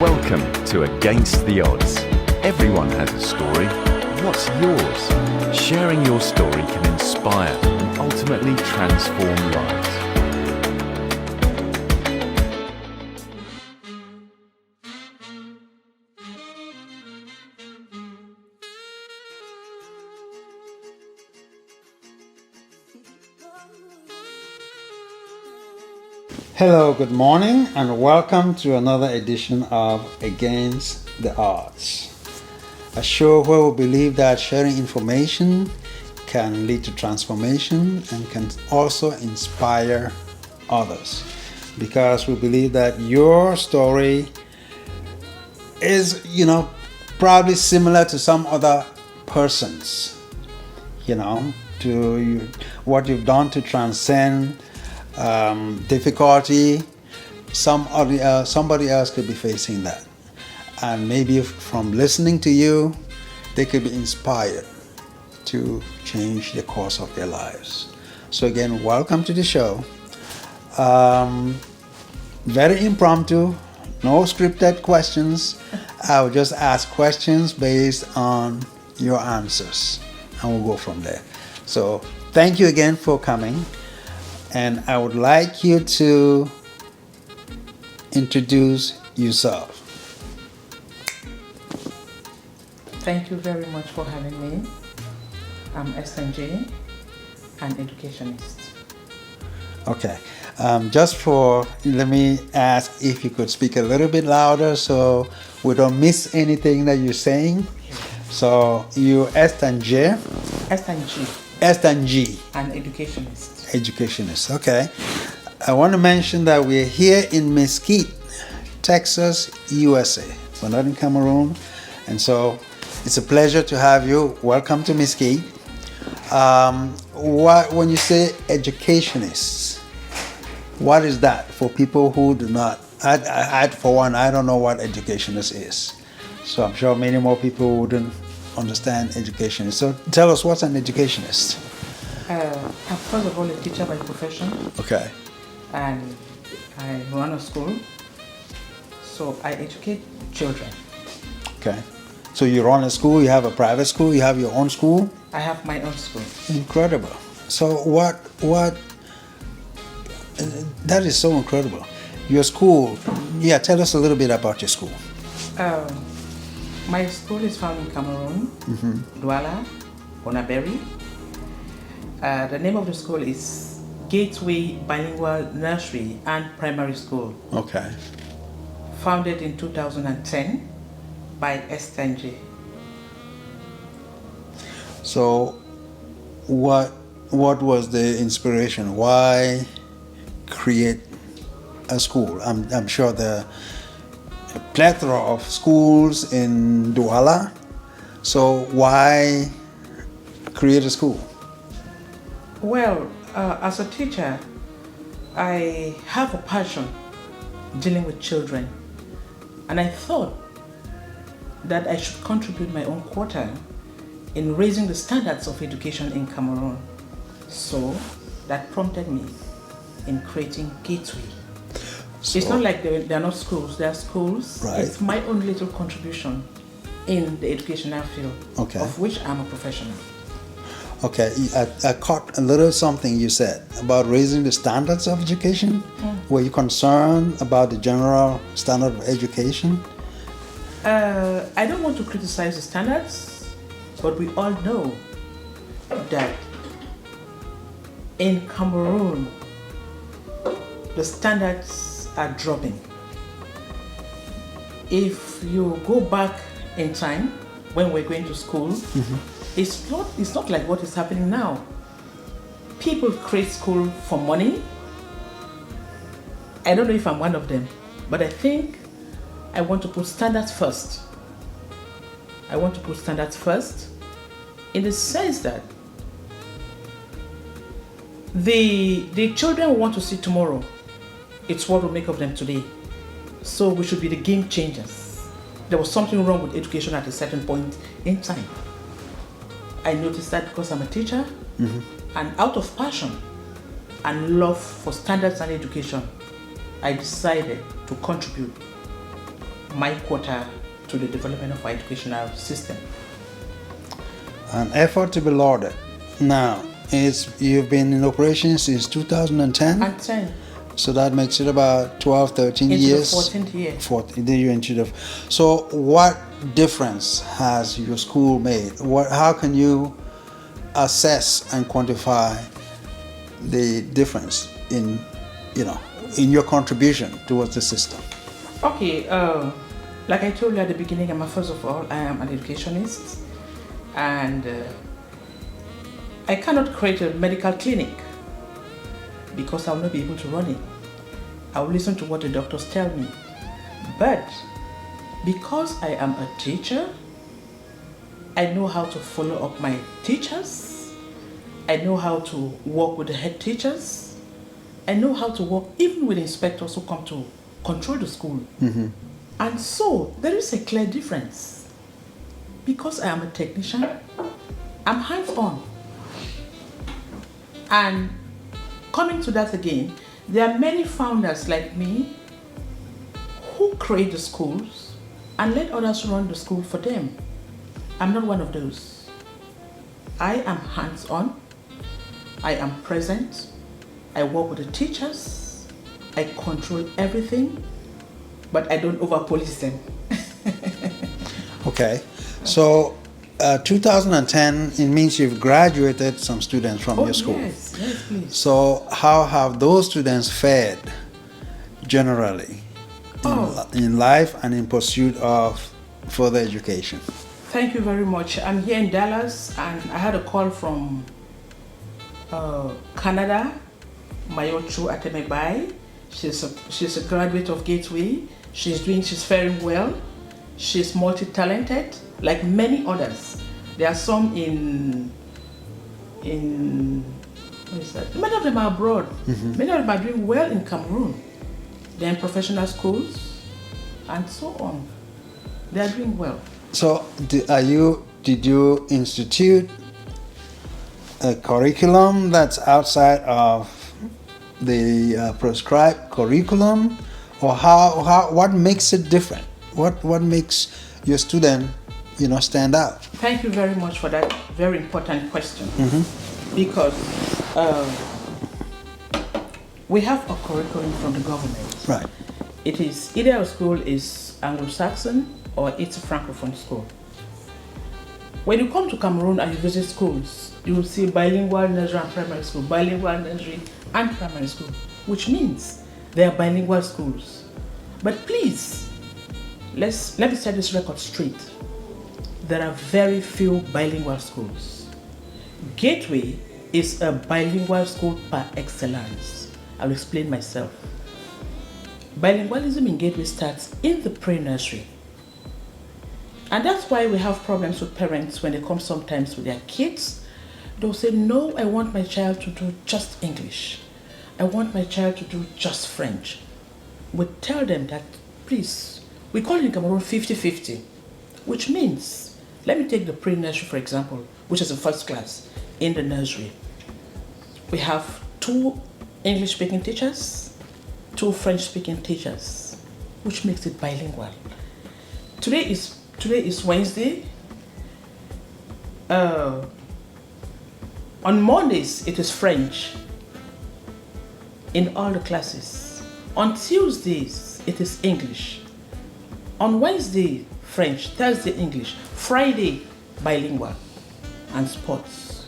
Welcome to Against the Odds. Everyone has a story. What's yours? Sharing your story can inspire and ultimately transform lives. Hello, good morning, and welcome to another edition of Against the Odds, a show where we believe that sharing information can lead to transformation and can also inspire others, because we believe that your story is, probably similar to some other person's, to what you've done to transcend difficulty. Somebody else could be facing that, and maybe from listening to you, they could be inspired to change the course of their lives. So again, welcome to the show. Very impromptu, no scripted questions. I'll just ask questions based on your answers, and we'll go from there. So thank you again for coming. And I would like you to introduce yourself. Thank you very much for having me. I'm Esther Nji, an educationist. Okay. Let me ask if you could speak a little bit louder so we don't miss anything that you're saying. So you Esther Nji. Esther Nji. Esther Nji. An educationist. Educationist, okay. I want to mention that we're here in Mesquite, Texas, USA. We're not in Cameroon, and so it's a pleasure to have you. Welcome to Mesquite. When you say educationists, what is that for people who do not? For one, I don't know what educationist is, so I'm sure many more people wouldn't understand educationist. So tell us, what's an educationist? I'm first of all a teacher by profession. Okay. And I run a school. So I educate children. Okay. So you run a school, you have a private school, you have your own school? I have my own school. Incredible. So what that is so incredible. Your school, tell us a little bit about your school. My school is found in Cameroon, Douala, Onaberi. The name of the school is Gateway Bilingual Nursery and Primary School. Okay. Founded in 2010 by Esther Nji. So what was the inspiration? Why create a school? I'm sure there are a plethora of schools in Douala. So why create a school? Well, as a teacher, I have a passion dealing with children, and I thought that I should contribute my own quota in raising the standards of education in Cameroon. So that prompted me in creating Gateway. So, it's not like they're not schools, they're schools. Right. It's my own little contribution in the educational field, okay, of which I'm a professional. Okay, I caught a little something you said about raising the standards of education. Were you concerned about the general standard of education? I don't want to criticize the standards, but we all know that in Cameroon, the standards are dropping. If you go back in time, when we're going to school, it's not like what is happening now. People create school for money. I don't know if I'm one of them, but I think I want to put standards first. I want to put standards first in the sense that the children we want to see tomorrow, it's what we make of them today. So we should be the game changers. There was something wrong with education at a certain point in time. I noticed that because I'm a teacher, and out of passion and love for standards and education, I decided to contribute my quota to the development of our educational system. An effort to be lauded. Now, you've been in operation since 2010? And 10. So that makes it about 12, 13 years. Into the 14th year. 14, then you into the. So what difference has your school made? How can you assess and quantify the difference in your contribution towards the system? Okay, like I told you at the beginning, first of all, I am an educationist, and I cannot create a medical clinic because I will not be able to run it. I will listen to what the doctors tell me. But because I am a teacher, I know how to follow up my teachers. I know how to work with the head teachers. I know how to work even with inspectors who come to control the school. Mm-hmm. And so there is a clear difference. Because I am a technician, I'm hands-on. And coming to that again, there are many founders like me who create the schools and let others run the school for them. I'm not one of those. I am hands-on. I am present. I work with the teachers. I control everything, but I don't over-police them. Okay. So 2010, it means you've graduated some students from your school. Yes, please. So how have those students fared generally in life and in pursuit of further education? Thank you very much. I'm here in Dallas, and I had a call from Canada, Mayochu Atemebai. She's a graduate of Gateway. She's faring well. She's multi-talented, like many others. There are some in what is that? Many of them are abroad. Mm-hmm. Many of them are doing well in Cameroon. They're in professional schools and so on. They are doing well. So did you institute a curriculum that's outside of the prescribed curriculum, or what makes it different? What makes your student stand out? Thank you very much for that very important question. Mm-hmm. Because we have a curriculum from the government. Right. It is either our school is Anglo-Saxon or it's a Francophone school. When you come to Cameroon and you visit schools, you will see bilingual nursery and primary school, bilingual nursery and primary school, which means they are bilingual schools. But please, let me set this record straight. There are very few bilingual schools. Gateway is a bilingual school par excellence. I'll explain myself. Bilingualism in Gateway starts in the pre-nursery. And that's why we have problems with parents when they come sometimes with their kids. They'll say, no, I want my child to do just English. I want my child to do just French. We tell them that, please, we call it in Cameroon 50-50, which means, let me take the pre-nursery for example, which is the first class in the nursery. We have 2 English-speaking teachers, 2 French-speaking teachers, which makes it bilingual. Today is Wednesday. On Mondays, it is French in all the classes. On Tuesdays, it is English. On Wednesday, French. Thursday, English. Friday, bilingual. And sports.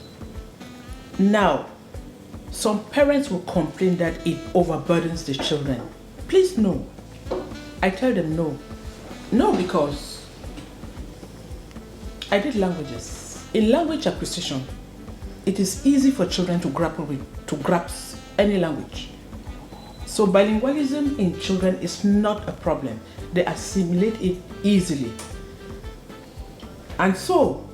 Now, some parents will complain that it overburdens the children. Please, no. I tell them no. No, because I did languages. In language acquisition, it is easy for children to grasp any language. So bilingualism in children is not a problem. They assimilate it easily. And so,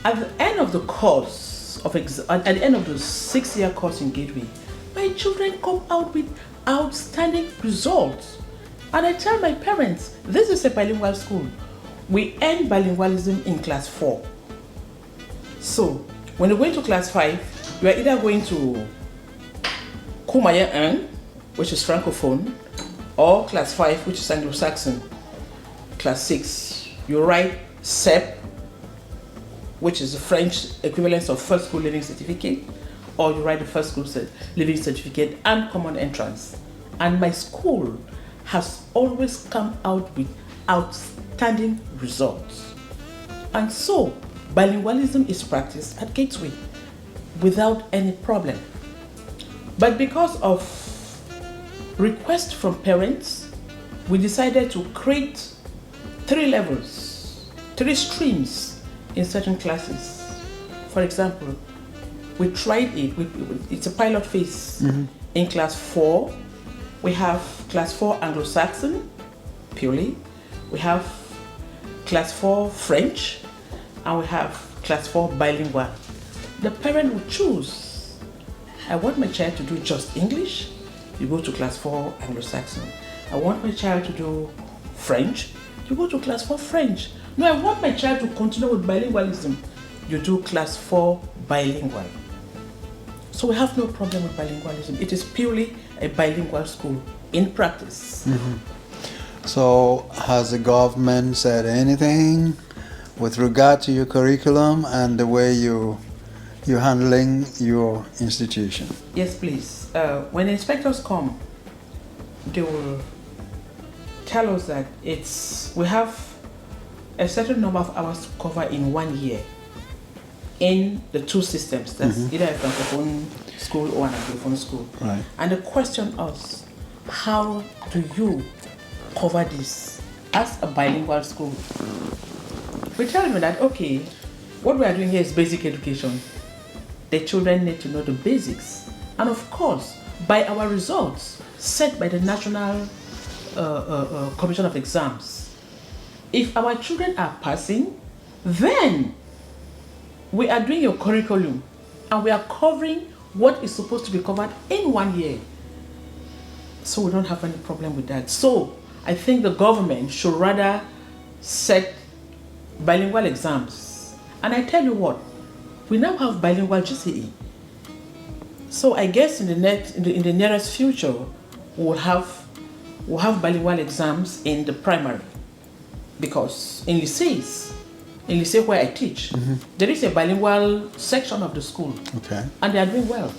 at the end of the course, at the end of the 6-year course in Gateway, my children come out with outstanding results. And I tell my parents, this is a bilingual school. We end bilingualism in class 4. So, when you're going to class 5, you are either going to Kumaya 1, which is Francophone, or class 5, which is Anglo-Saxon. Class 6, you write CEP, which is the French equivalent of First School Living Certificate, or you write the First School Living Certificate and Common Entrance. And my school has always come out with outstanding results. And so, bilingualism is practiced at Gateway without any problem. But because of requests from parents, we decided to create 3 levels, 3 streams in certain classes. For example, we tried it, it's a pilot phase. In class 4, we have class 4 Anglo-Saxon, purely. We have class 4 French, and we have class 4 bilingual. The parent will choose. I want my child to do just English, you go to class 4 Anglo-Saxon. I want my child to do French, you go to class 4 French. No, I want my child to continue with bilingualism, you do class 4 bilingual. So we have no problem with bilingualism. It is purely a bilingual school in practice. So has the government said anything with regard to your curriculum and the way you're handling your institution? Yes, please. When inspectors come, they will tell us that we have a certain number of hours to cover in 1 year in the 2 systems. That's either a francophone school or an anglophone school. Right. And they question us, how do you cover this as a bilingual school? We tell them that, okay, what we are doing here is basic education. The children need to know the basics. And of course, by our results set by the National Commission of Exams, if our children are passing, then we are doing your curriculum and we are covering what is supposed to be covered in 1 year. So we don't have any problem with that. So I think the government should rather set bilingual exams. And I tell you what, we now have bilingual GCE. So I guess in the nearest future, we'll have bilingual exams in the primary. Because in lycée where I teach, there is a bilingual section of the school. Okay. And they are doing well.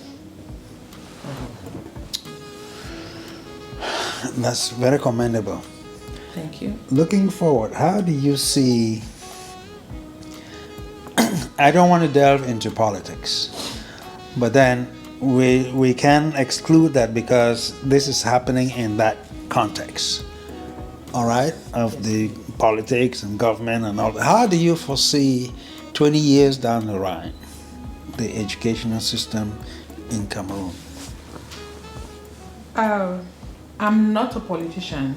That's very commendable. Thank you. Looking forward, how do you see... I don't want to delve into politics, but then we can exclude that because this is happening in that context, all right, of the politics and government and all that. How do you foresee 20 years down the line the educational system in Cameroon? I'm not a politician,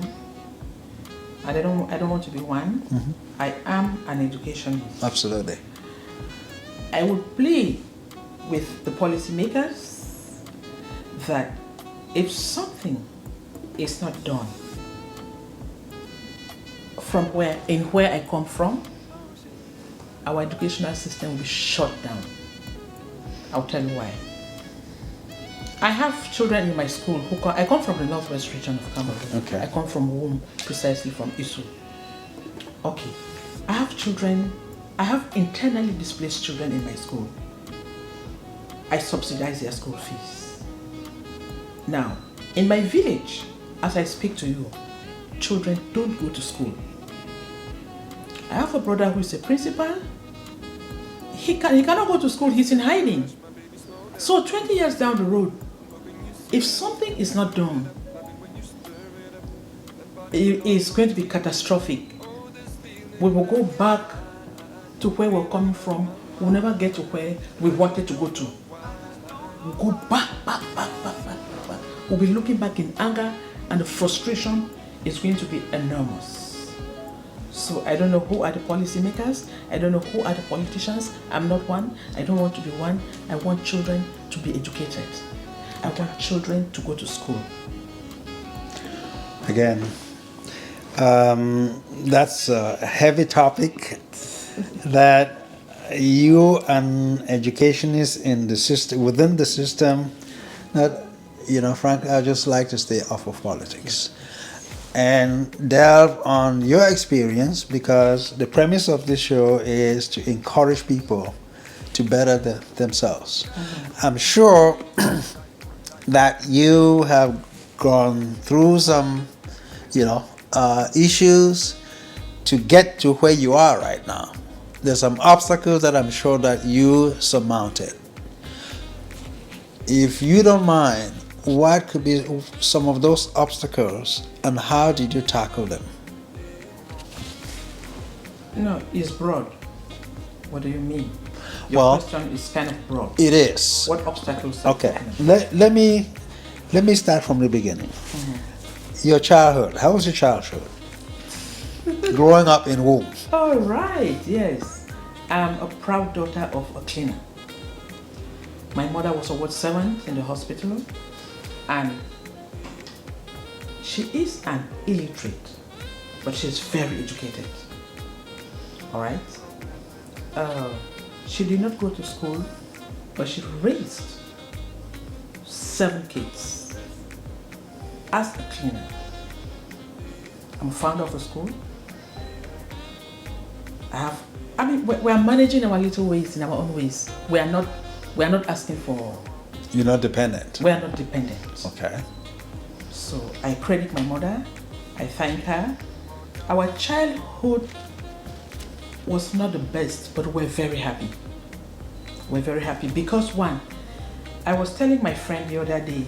and I don't want to be one. I am an educationist. Absolutely. I would plead with the policymakers that if something is not done from where I come from, our educational system will be shut down. I'll tell you why. I have children in my school I come from the northwest region of Cameroon. Okay. I come from Womb, precisely from Isu. Okay. I have internally displaced children in my school. I subsidize their school fees. Now, in my village, as I speak to you, children don't go to school. I have a brother who is a principal. He cannot go to school, he's in hiding. So 20 years down the road, if something is not done, it is going to be catastrophic. We will go back to where we're coming from. We'll never get to where we wanted to go to. We'll go back. We'll be looking back in anger, and the frustration is going to be enormous. So I don't know who are the policymakers. I don't know who are the politicians. I'm not one. I don't want to be one. I want children to be educated. I want children to go to school. Again, that's a heavy topic that you, an educationist in the system, within the system, that, frankly, I just like to stay off of politics. and delve on your experience, because the premise of this show is to encourage people to better themselves. I'm sure that you have gone through some, issues to get to where you are right now. There's some obstacles that I'm sure that you surmounted. If you don't mind, what could be some of those obstacles and how did you tackle them? No, it's broad. What do you mean? Your question is kind of broad. It is. What obstacles? Okay. Let me start from the beginning. Your childhood. How was your childhood? Growing up in womb. Oh, right. Yes. I'm a proud daughter of a cleaner. My mother was a ward 7 in the hospital, and she is an illiterate, but she's very educated. All right. She did not go to school, but she raised 7 kids as a cleaner. I'm a founder of a school. We are managing our little ways in our own ways. We are not asking for. You're not dependent. We are not dependent. Okay. So I credit my mother. I thank her. Our childhood was not the best, but we're very happy. We're very happy because one, I was telling my friend the other day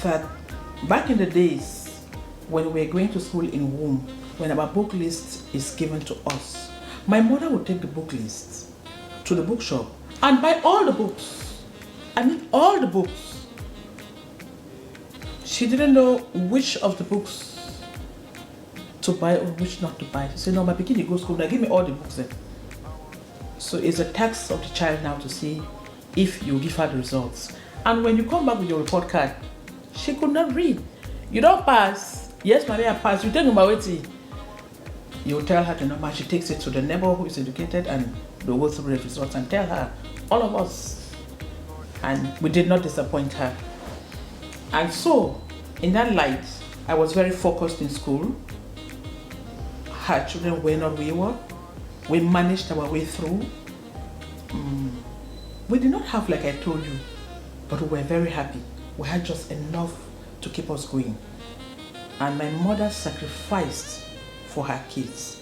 that back in the days when we were going to school in womb, when our book list is given to us, my mother would take the book list to the bookshop and buy all the books. I mean all the books. She didn't know which of the books to buy or which not to buy. She said, no, my pikin, you go to school, now give me all the books then. So it's a task of the child now to see if you give her the results. And when you come back with your report card, she could not read. You don't pass. Yes, Maria, pass. You take number 80. You tell her the number. She takes it to the neighbor who is educated and they go through the results and tell her, all of us. And we did not disappoint her. And so, in that light, I was very focused in school. Her children were not wayward. We managed our way through. We did not have, like I told you, but we were very happy. We had just enough to keep us going. And my mother sacrificed for her kids.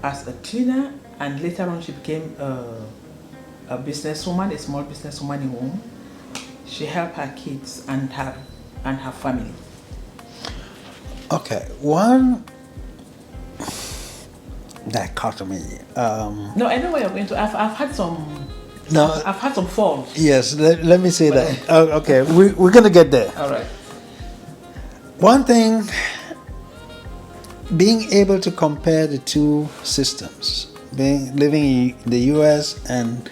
As a cleaner, and later on she became a businesswoman, a small businesswoman in home. She helped her kids and her family. Okay, one dichotomy. No, I know where you're going to. I've had some. No, I've had some falls. yes, let me say that. Okay, we're going to get there. All right. One thing, being able to compare the two systems, living in the US and,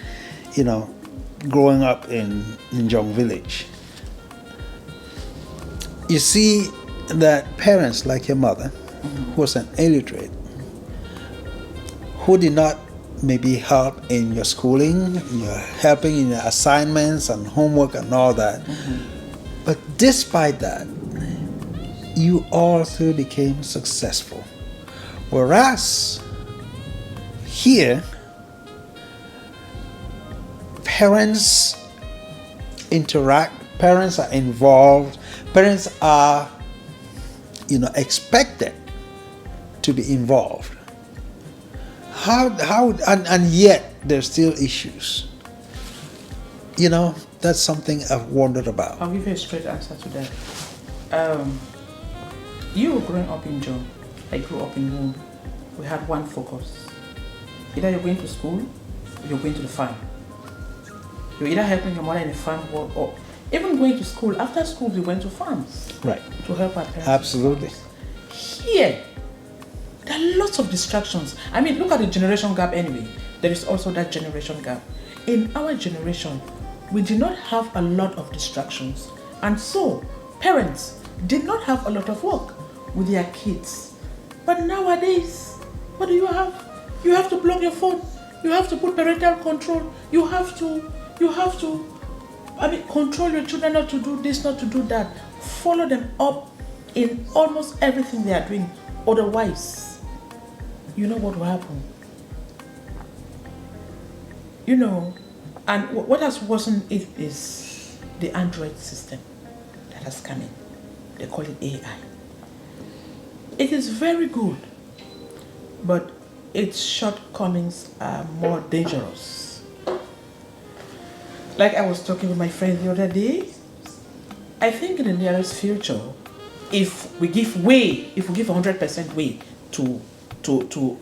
growing up in Njong village, you see that parents like your mother, who was an illiterate, who did not maybe help in your schooling, you're helping in your assignments and homework and all that. But despite that, you also became successful. Whereas here, parents interact, parents are involved, parents are, expected to be involved. And yet there's still issues. That's something I've wondered about. I'll give you a straight answer to that. You were growing up in John. I grew up in Womb. We had one focus. Either you're going to school or you're going to the farm. You're either helping your mother in the farm or even going to school. After school, we went to farms. Right. To help our parents. Absolutely. Here, there are lots of distractions. I mean, look at the generation gap anyway. There is also that generation gap. In our generation, we did not have a lot of distractions. And so, parents did not have a lot of work with their kids. But nowadays, what do you have? You have to block your phone. You have to put parental control. You have to, control your children not to do this, not to do that. Follow them up in almost everything they are doing. Otherwise, you know what will happen? You know, and what has worsened it is the Android system that has come in. They call it AI. It is very good, but its shortcomings are more dangerous. Like I was talking with my friend the other day, I think in the nearest future, if we give 100% way to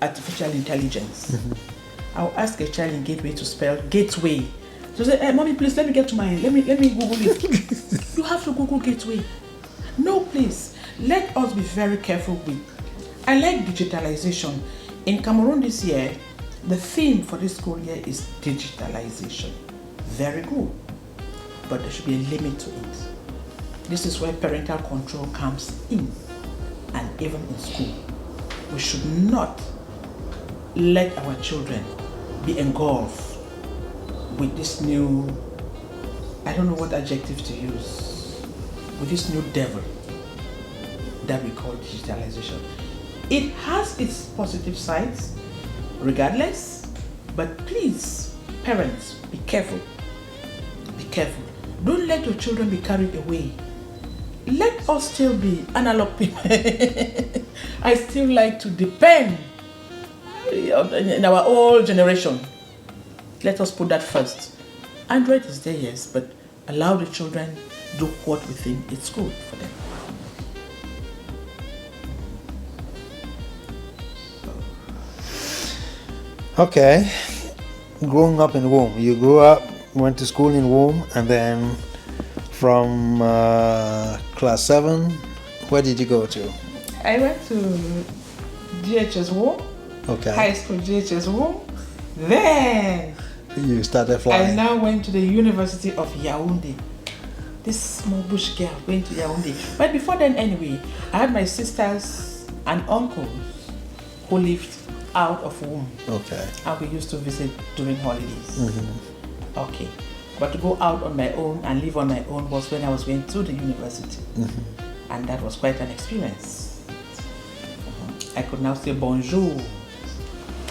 artificial intelligence, I'll ask a child in Gateway to spell gateway. So say, hey, mommy, please let me get to my, let me Google it. You have to Google gateway. No, please. Let us be very careful with. I like digitalization. In Cameroon this year, the theme for this school year is digitalization. Very good. But there should be a limit to it. This is where parental control comes in. And even in school, we should not let our children be engulfed with this new, I don't know what adjective to use, with this new devil that we call digitalization. It has its positive sides, regardless, but please, parents, be careful. Be careful. Don't let your children be carried away. Let us still be analog people. I still like to depend in our old generation. Let us put that first. Android is there, yes, but allow the children do what we think is good for them. Okay. Growing up in Womb, you grew up, went to school in Womb, and then from class 7, where did you go to? I went to GHS Womb. Okay. High school GHS Womb. Then You started flying. I now went to the University of Yaoundé. This small bush girl went to Yaoundé. But before then, anyway, I had my sisters and uncles who lived out of Womb. Okay. And we used to visit during holidays. Okay. But to go out on my own and live on my own was when I was going to the university. And that was quite an experience. I could now say bonjour,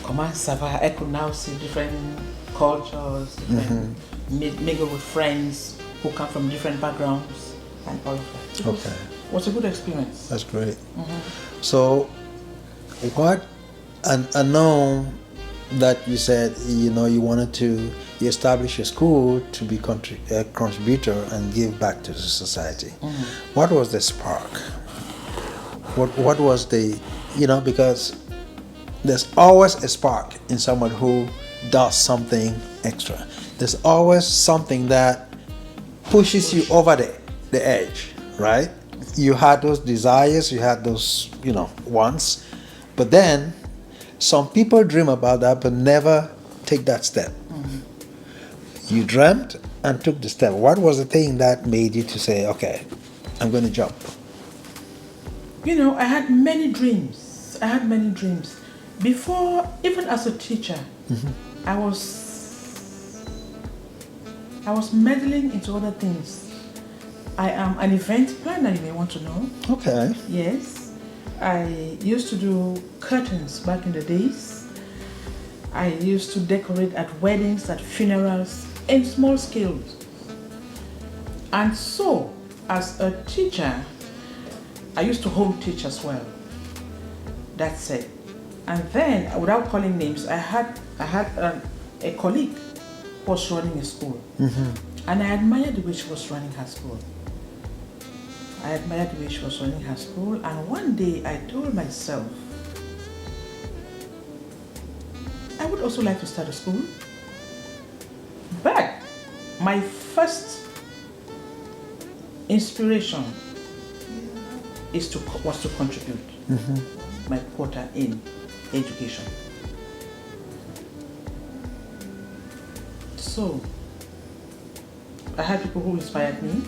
comment ça va? I could now see different cultures, different mingle with friends who come from different backgrounds and all of that. It was a good experience. That's great. So, what, I know that you said, you know, you wanted to establish a school to be a contributor and give back to the society. What was the spark? What was the, you know, because there's always a spark in someone who does something extra. There's always something that pushes you over the edge, right? You had those desires, you had those, you know, wants, but then some people dream about that but never take that step. You dreamt and took the step. What was the thing that made you to say, okay, I'm going to jump? You know, I had many dreams. Before, even as a teacher, I was meddling into other things. I am an event planner, you may want to know. Okay. Yes. I used to do curtains back in the days. I used to decorate at weddings, at funerals, in small scales. And so, as a teacher, I used to home teach as well. That's it. And then, without calling names, I had a colleague who was running a school. And I admired the way she was running her school. And one day I told myself, I would also like to start a school. But my first inspiration was to contribute my quota in education. So I had people who inspired me.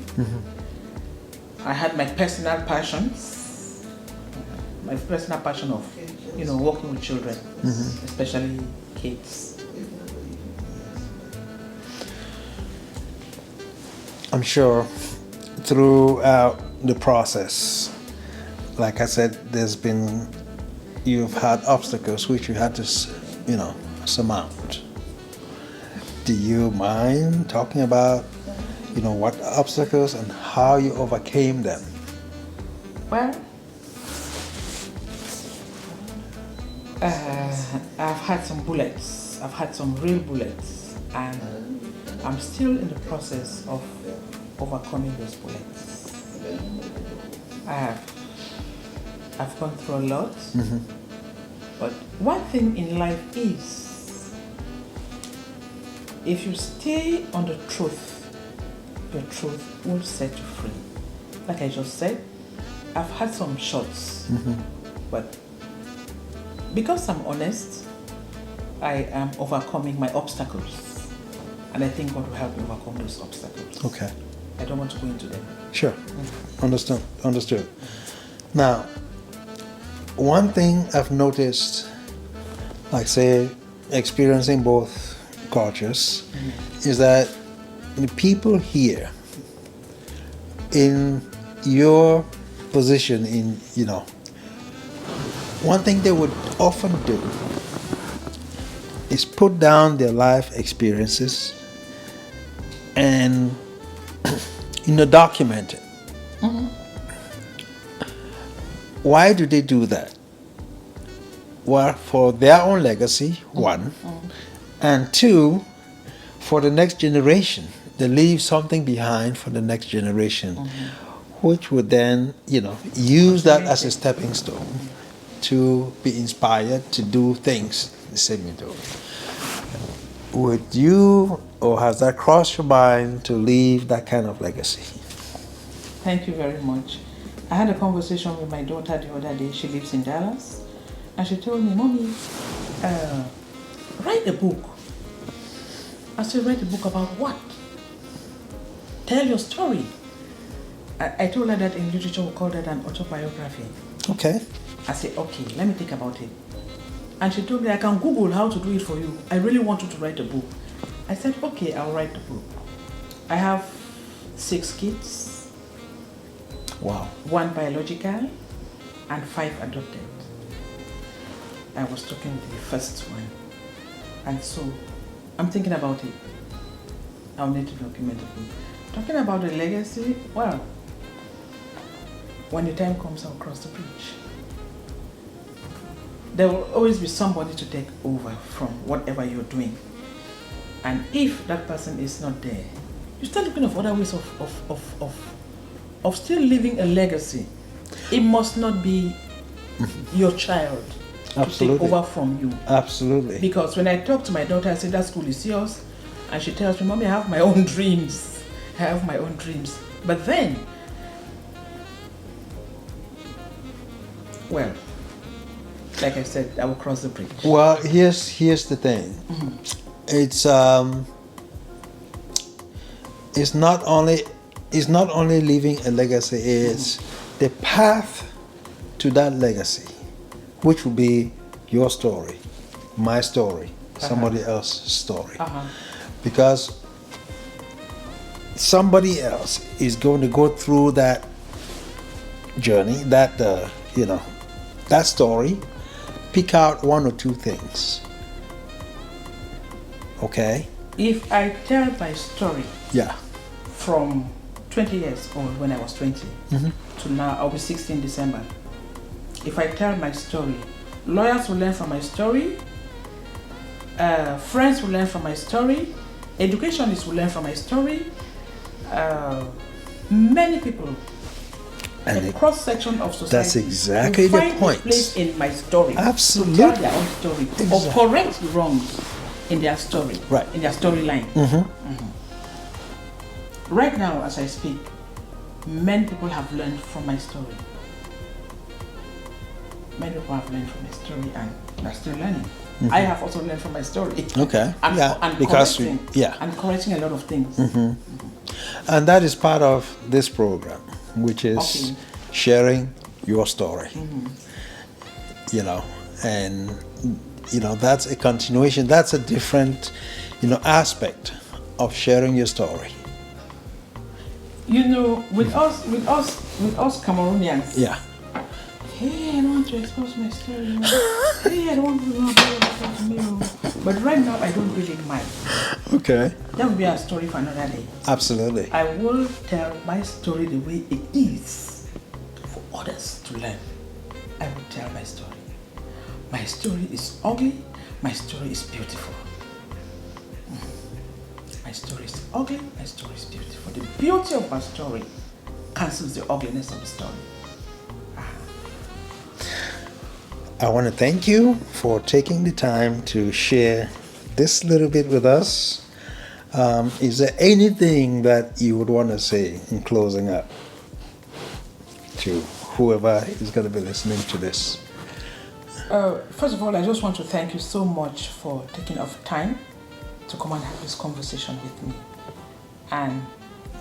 I had my personal passions, my personal passion of, you know, working with children, especially kids. I'm sure throughout the process, like I said, you've had obstacles which you had to, surmount. Do you mind talking about, what obstacles and how you overcame them? Well, I've had some bullets. I've had some real bullets, and I'm still in the process of overcoming those bullets. I've gone through a lot, but one thing in life is, if you stay on the truth, your truth will set you free. Like I just said, I've had some shots, but because I'm honest, I am overcoming my obstacles, and I think God will help me overcome those obstacles. Okay. I don't want to go into them. Sure. Understood. Now, one thing I've noticed, like say, experiencing both cultures, is that the people here, in your position, one thing they would often do is put down their life experiences and document it. Why do they do that? Well, for their own legacy, one, and two, for the next generation. They leave something behind for the next generation, which would then, use that as a stepping stone to be inspired to do things the same you do. Would you, or has that crossed your mind to leave that kind of legacy? Thank you very much. I had a conversation with my daughter the other day. She lives in Dallas, and she told me, "Mommy, write a book." I said, "Write a book about what? Tell your story." I told her that in literature we call that an autobiography. Okay. I said, "Okay, let me think about it." And she told me, "I can Google how to do it for you. I really want you to write a book." I said, "Okay, I'll write the book." I have 6 kids. Wow. 1 biological and 5 adopted. I was talking to the first one. And so I'm thinking about it. I'll need to document it. Talking about the legacy, well, when the time comes, I'll cross the bridge. There will always be somebody to take over from whatever you're doing. And if that person is not there, you start looking for other ways of still leaving a legacy. It must not be your child to take over from you. Absolutely. Because when I talk to my daughter, I say, "That school is yours." And she tells me, "Mommy, I have my own dreams. I have my own dreams." But then, well, like I said, I will cross the bridge. Well, here's the thing. It's not only leaving a legacy, it's the path to that legacy, which will be your story, my story, somebody else's story. Because somebody else is going to go through that journey, that story, pick out 1 or 2 things. Okay? If I tell my story Yeah. from 20 years old, when I was 20, to now, I'll be 60 in December. If I tell my story, lawyers will learn from my story, friends will learn from my story, educationists will learn from my story, many people, And a cross-section of society, that's exactly will the find point. a place in my story. Absolutely. To tell their own story, or Exactly. correct wrongs in their story, Right. in their storyline. Right now, as I speak, many people have learned from my story. Many people have learned from my story and are still learning. I have also learned from my story. Okay. And, Yeah, and because correcting, and correcting a lot of things. And that is part of this program, which is Okay. sharing your story. And that's a continuation. That's a different, aspect of sharing your story. With us Cameroonians, Yeah. Hey, I don't want to expose my story. Hey, I don't want to know about what happened to me. But right now, I don't really mind. Okay. That will be a story for another day. Absolutely. I will tell my story the way it is for others to learn. I will tell my story. My story is ugly. My story is beautiful. My story is ugly. My story is beautiful. The beauty of my story cancels the ugliness of the story. I want to thank you for taking the time to share this little bit with us. Is there anything that you would want to say in closing up to whoever is going to be listening to this? First of all, I just want to thank you so much for taking off time to come and have this conversation with me. And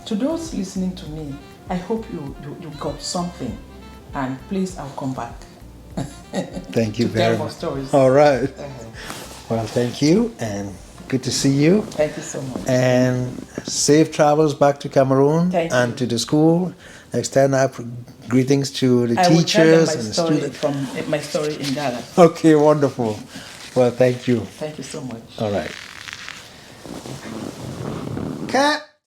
to those listening to me, I hope you got something. And please, I'll come back. Thank you to very tell more much. stories. All right. Well, thank you, and good to see you. Thank you so much. And safe travels back to Cameroon Thank and you. to the school. Extend our greetings to the I will tell them teachers my and the story students. from my story in Dallas. Okay, wonderful. Well, thank you. Thank you so much. All right. Cat.